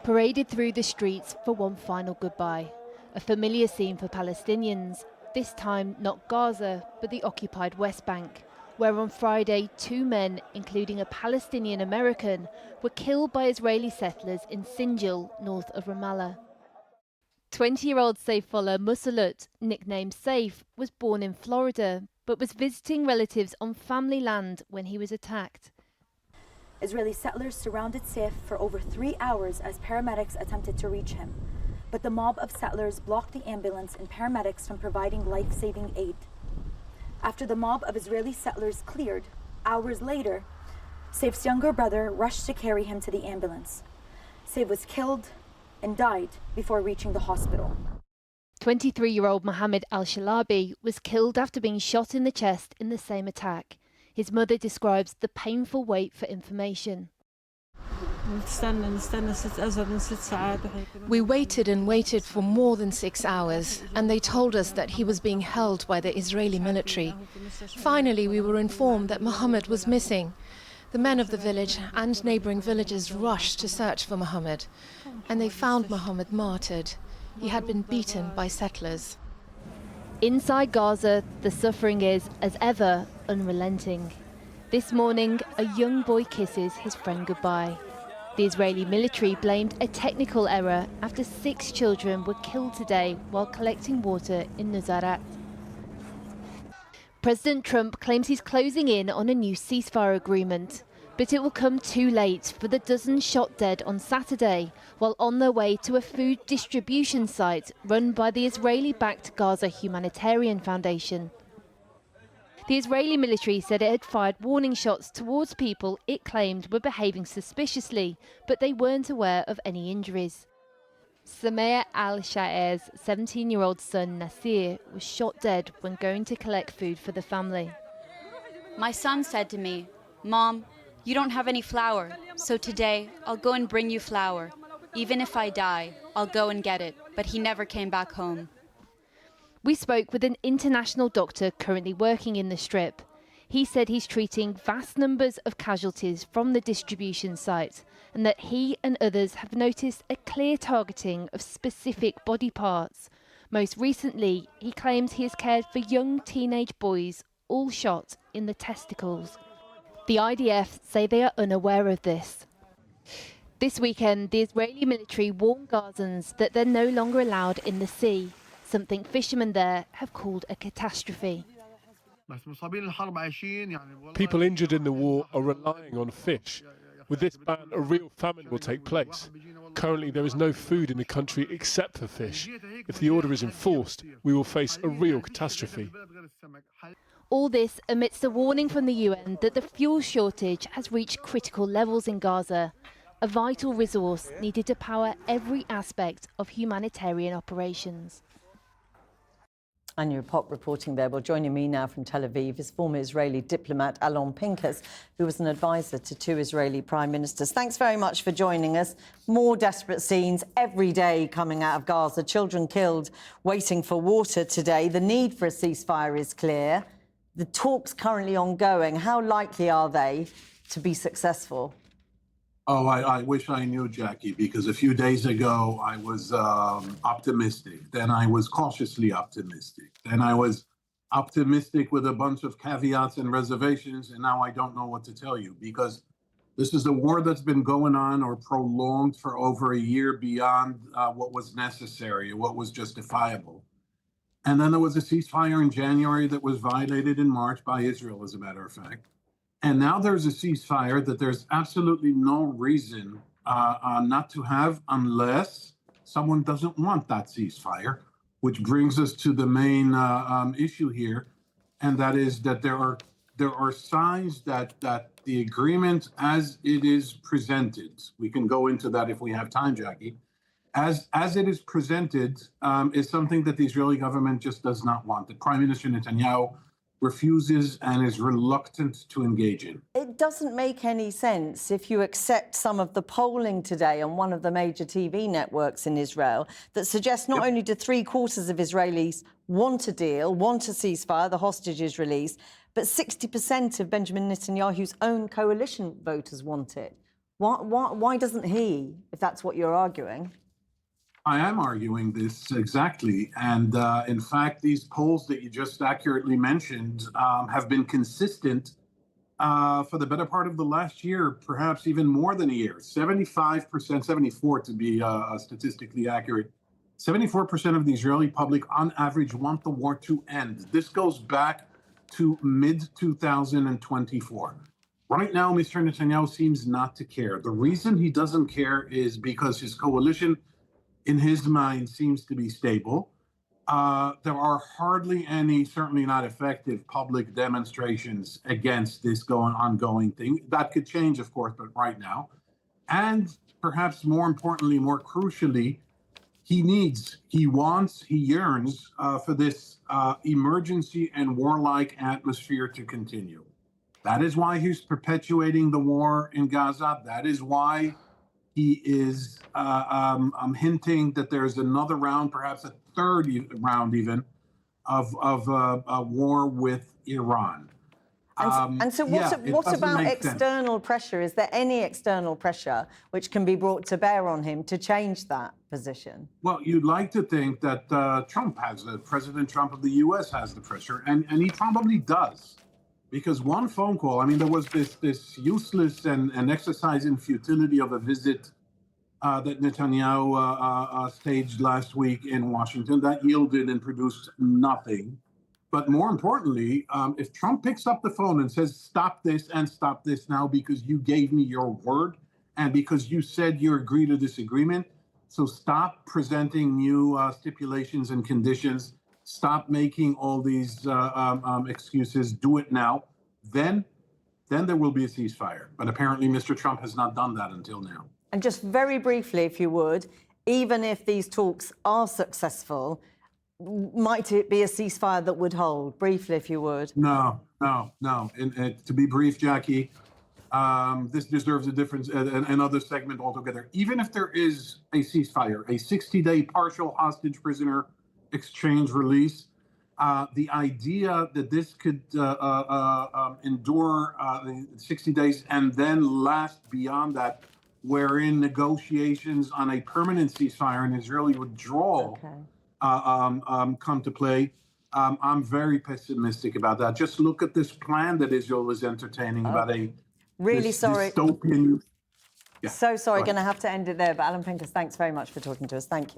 paraded through the streets for one final goodbye. A familiar scene for Palestinians, this time not Gaza, but the occupied West Bank, where on Friday 2 men, including a Palestinian-American, were killed by Israeli settlers in Sinjar, north of Ramallah. 20-year-old Saifullah Musalut, nicknamed Saif, was born in Florida, but was visiting relatives on family land when he was attacked. Israeli settlers surrounded Saif for over 3 hours as paramedics attempted to reach him. But the mob of settlers blocked the ambulance and paramedics from providing life-saving aid. After the mob of Israeli settlers cleared, hours later, Saif's younger brother rushed to carry him to the ambulance. Saif was killed and died before reaching the hospital. 23-year-old Mohammed al-Shalabi was killed after being shot in the chest in the same attack. His mother describes the painful wait for information. We waited and waited for more than 6 hours, and they told us that he was being held by the Israeli military. Finally, we were informed that Mohammed was missing. The men of the village and neighbouring villages rushed to search for Mohammed, and they found Mohammed martyred. He had been beaten by settlers. Inside Gaza, the suffering is, as ever, unrelenting. This morning, a young boy kisses his friend goodbye. The Israeli military blamed a technical error after 6 children were killed today while collecting water in Nuzarat. President Trump claims he's closing in on a new ceasefire agreement, but it will come too late for the dozen shot dead on Saturday while on their way to a food distribution site run by the Israeli-backed Gaza Humanitarian Foundation. The Israeli military said it had fired warning shots towards people it claimed were behaving suspiciously, but they weren't aware of any injuries. Samir al-Shaer's 17-year-old son Nasir was shot dead when going to collect food for the family. My son said to me, "Mom, you don't have any flour, so today I'll go and bring you flour. Even if I die, I'll go and get it," but he never came back home. We spoke with an international doctor currently working in the Strip. He said he's treating vast numbers of casualties from the distribution site and that he and others have noticed a clear targeting of specific body parts. Most recently, he claims he has cared for young teenage boys, all shot in the testicles. The IDF say they are unaware of this. This weekend, the Israeli military warned Gazans that they're no longer allowed in the sea, something fishermen there have called a catastrophe. People injured in the war are relying on fish. With this ban, a real famine will take place. Currently, there is no food in the country except for fish. If the order is enforced, we will face a real catastrophe. All this amidst a warning from the UN that the fuel shortage has reached critical levels in Gaza, a vital resource needed to power every aspect of humanitarian operations. Anya Pop reporting there. Well, joining me now from Tel Aviv is former Israeli diplomat Alon Pinkas, who was an advisor to 2 Israeli prime ministers. Thanks very much for joining us. More desperate scenes every day coming out of Gaza. Children killed waiting for water today. The need for a ceasefire is clear. The talks currently ongoing. How likely are they to be successful? Oh, I wish I knew, Jackie, because a few days ago I was optimistic. Then I was cautiously optimistic. Then I was optimistic with a bunch of caveats and reservations. And now I don't know what to tell you, because this is a war that's been going on or prolonged for over a year beyond what was necessary, what was justifiable. And then there was a ceasefire in January that was violated in March by Israel, as a matter of fact. And now there's a ceasefire that there's absolutely no reason not to have unless someone doesn't want that ceasefire, which brings us to the main issue here, and that is that there are signs that the agreement as it is presented, we can go into that if we have time, Jackie, as it is presented is something that the Israeli government just does not want. The Prime Minister Netanyahu refuses and is reluctant to engage in. It doesn't make any sense if you accept some of the polling today on one of the major TV networks in Israel that suggests not only do 3/4 of Israelis want a deal, want a ceasefire, the hostages released, but 60% of Benjamin Netanyahu's own coalition voters want it. Why doesn't he, if that's what you're arguing? I am arguing this exactly. And in fact, these polls that you just accurately mentioned have been consistent for the better part of the last year, perhaps even more than a year. 75%, 74 to be statistically accurate, 74% of the Israeli public on average want the war to end. This goes back to mid-2024. Right now, Mr. Netanyahu seems not to care. The reason he doesn't care is because his coalition, in his mind, seems to be stable. There are hardly any, certainly not effective, public demonstrations against this ongoing thing. That could change, of course, but right now. And perhaps more importantly, more crucially, he wants, he yearns for this emergency and warlike atmosphere to continue. That is why he's perpetuating the war in Gaza. That is why he is hinting that there's another round, perhaps a third round even, of a war with Iran. And so what about external pressure? Is there any external pressure which can be brought to bear on him to change that position? Well, you'd like to think that President Trump of the U.S. has the pressure, and he probably does. Because one phone call, I mean, there was this useless and exercise in futility of a visit that Netanyahu staged last week in Washington. That yielded and produced nothing. But more importantly, if Trump picks up the phone and says, stop this and stop this now because you gave me your word and because you said you agree to this agreement, so stop presenting new stipulations and conditions. Stop making all these excuses. Do it now. Then there will be a ceasefire. But apparently, Mr. Trump has not done that until now. And just very briefly, if you would, even if these talks are successful, might it be a ceasefire that would hold? Briefly, if you would. No. To be brief, Jackie, this deserves a different, another segment altogether. Even if there is a ceasefire, a 60-day partial hostage prisoner exchange release, the idea that this could endure 60 days and then last beyond that, wherein negotiations on a permanent ceasefire and Israeli withdrawal come to play, I'm very pessimistic about that. Just look at this plan that Israel is entertaining about a dystopian. So sorry, going to have to end it there. But Alon Pinkas, thanks very much for talking to us. Thank you.